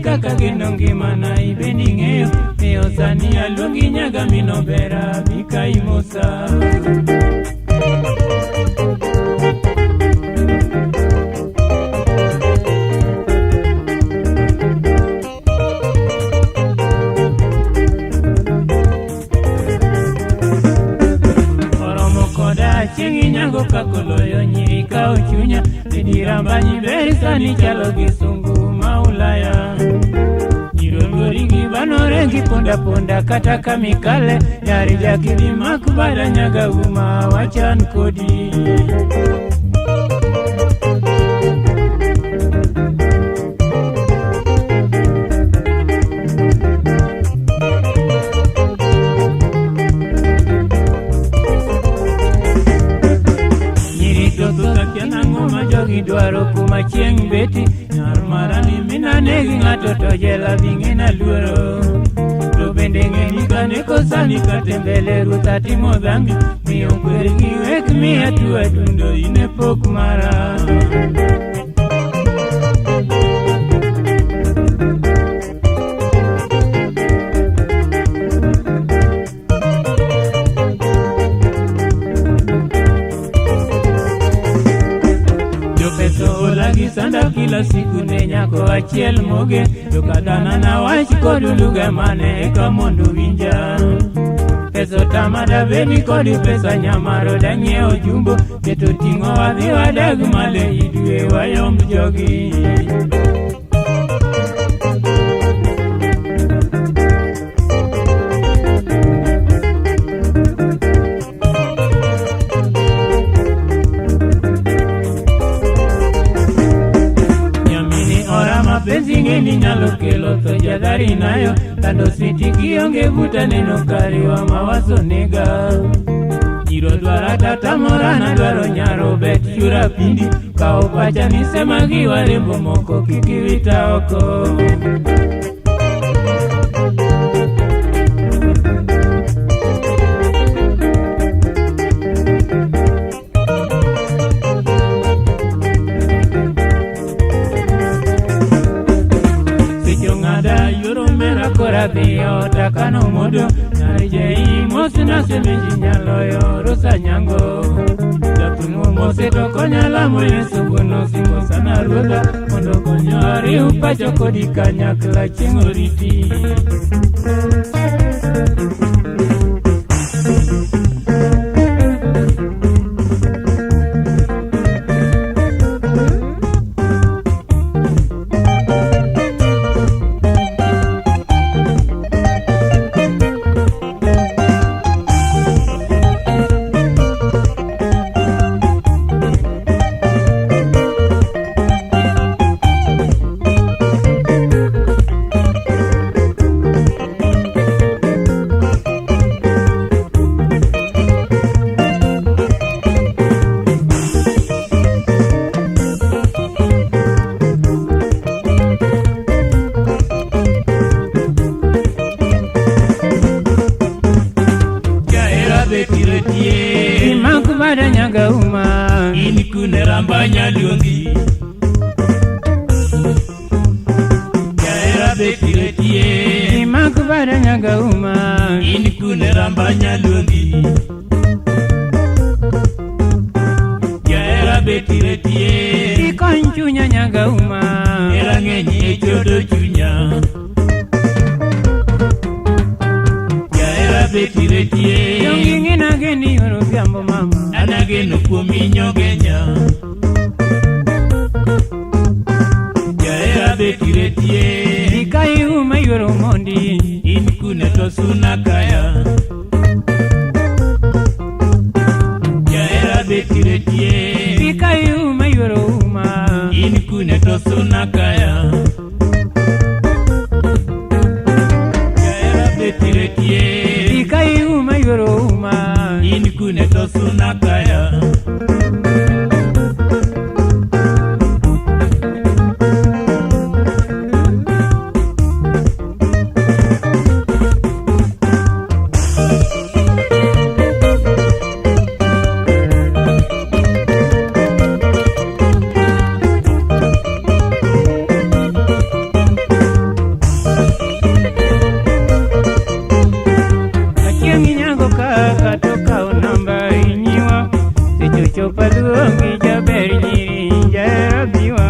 Kaka genongi mana ibendi ng'eyo Eo sani alungi nyaga minobera Mika imosa Oromo koda chingi nyango kakoloyo nyirika uchunya Nidirambanyi berisani chalo gisungu maulaya Irongorigi banorengi ponda kata kamikale Yari jakili makubada nyaga uma wachan kodi Nyirito tuta kiana ngoma jogi duaro kuma chieng beti Marani mina negi ngato tojela bingena luoro To bende ngeni kane kosani katembele rutati modhangi Miyo kwergi wek miya tuwa dundo ine pok mara Sanda kila siku ne nyako achiel moge Tukadana na wachi kodu lugha mane eka mondo winja Peso tamada beni kodi pesa nyamaro dangye ojumbo Keto tingo wadhi wadag male idwe wayomb jogi Benzingeni nyalo kelo to jadhari nayo Kando siti kionge buta neno kari wa mawazo nega Jiro dwara tata morana dwaro nyaro bet shura pindi Kao pacha nisema giwa lembo moko kikiwita oko Dio takano modo Narije imosi na semenji nyaloyo Rosa nyango Jatungu mose toko nyalamo Yesu bono simbo sana ruda Mondo konyari upacho kodika nyakla chingoriti Makubada nyaga uma Inikune rambanya luongi Jaera betiretie Makubada nyaga uma Inikune rambanya luongi Jaera betiretie Ikonchunya nyaga uma Era ngenyi echodo chunya Jaera betiretie Yongi nageni urupiambo mama Anageno kuminyo genya Jaera betiretie Ikai uma yoro mondi Inkune tosuna kaya Jaera betiretie Ikai uma yoro uma Inkune tosuna kaya Jaera betiretie Ikai uma yoro uma kune to sunakaya. Paluongi jaber nyiri jarabiwa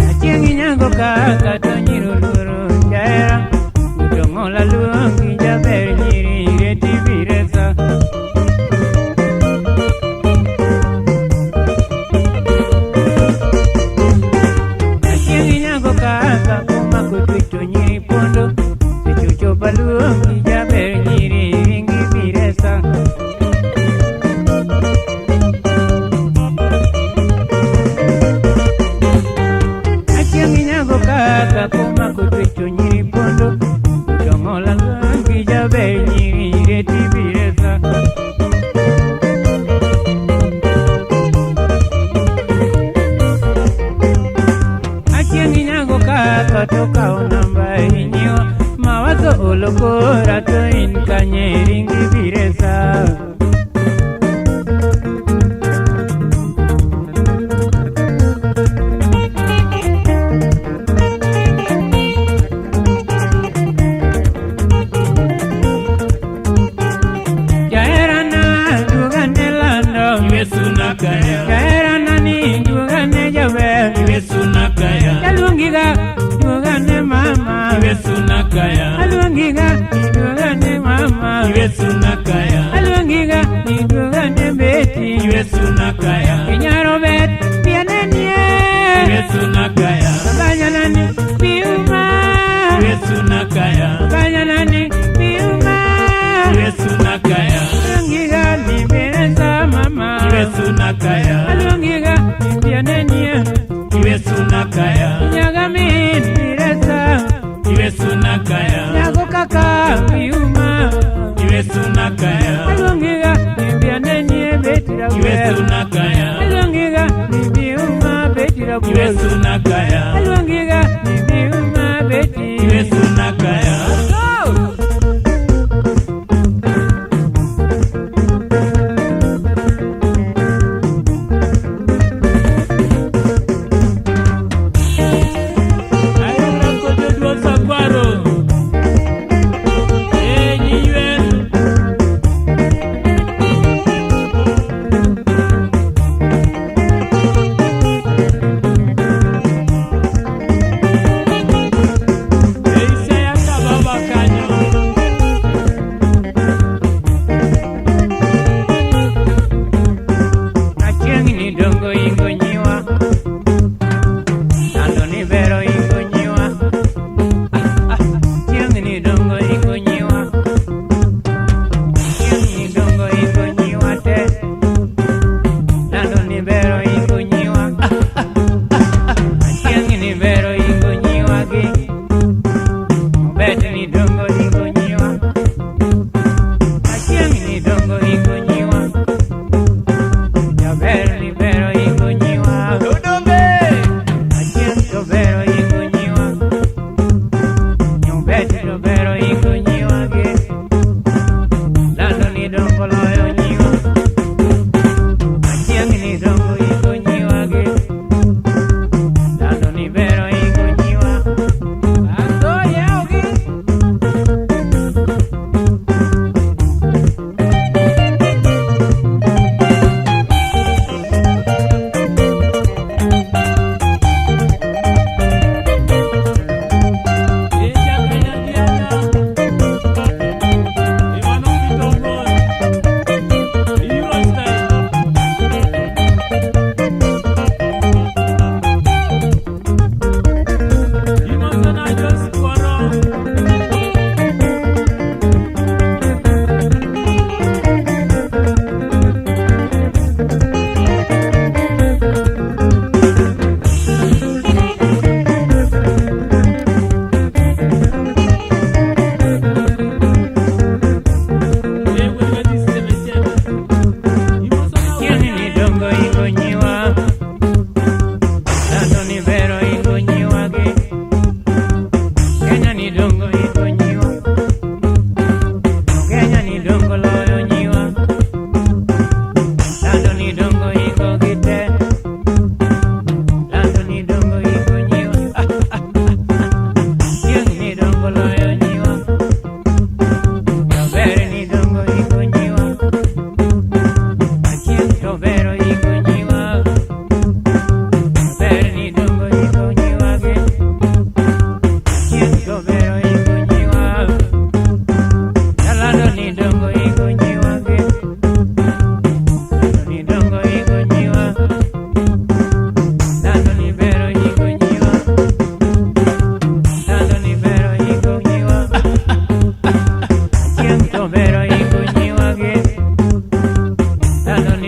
Achieng' nyango kaka to nyiro luoro jara Utong'ola luongi jaber nyiri reti biresa Achieng' nyango kaka kumako twito nyiri pondo Paluongi jaber nyiri ringi biresa Achieng' nyango kaka kumako twecho nyiri pondo Utong'ola luongi jaber nyiri reti biresa Achieng' nyango kaka tokao namba inyiwa Mawazo olokora to in kanye ringi biresa Jaerana dugane lando Iwe sunakaya Jaerana ni dugane jaber Iwe sunakaya Jalungiga dugane mama Iwe sunakaya Alungiga dugane mama Iwe sunakaya Alungiga dugane beti Iwe sunakaya Kinyaro bet pianenie Iwe sunakaya Banyanani piuma Iwe sunakaya Banyanani piuma Iwe sunakaya Alungiga biresa mama Iwe sunakaya Alungiga pianenie Iwe sunakaya Nyagami biresa Iwe sunakaya Nyago kaka piuma Iwe sunakaya Alungiga pianenie betira Iwe sunakaya Alungiga piuma betira Iwe sunakaya Alungiga piuma beti Iwe sunakaya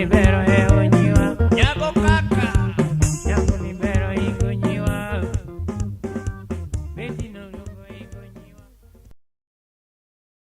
libera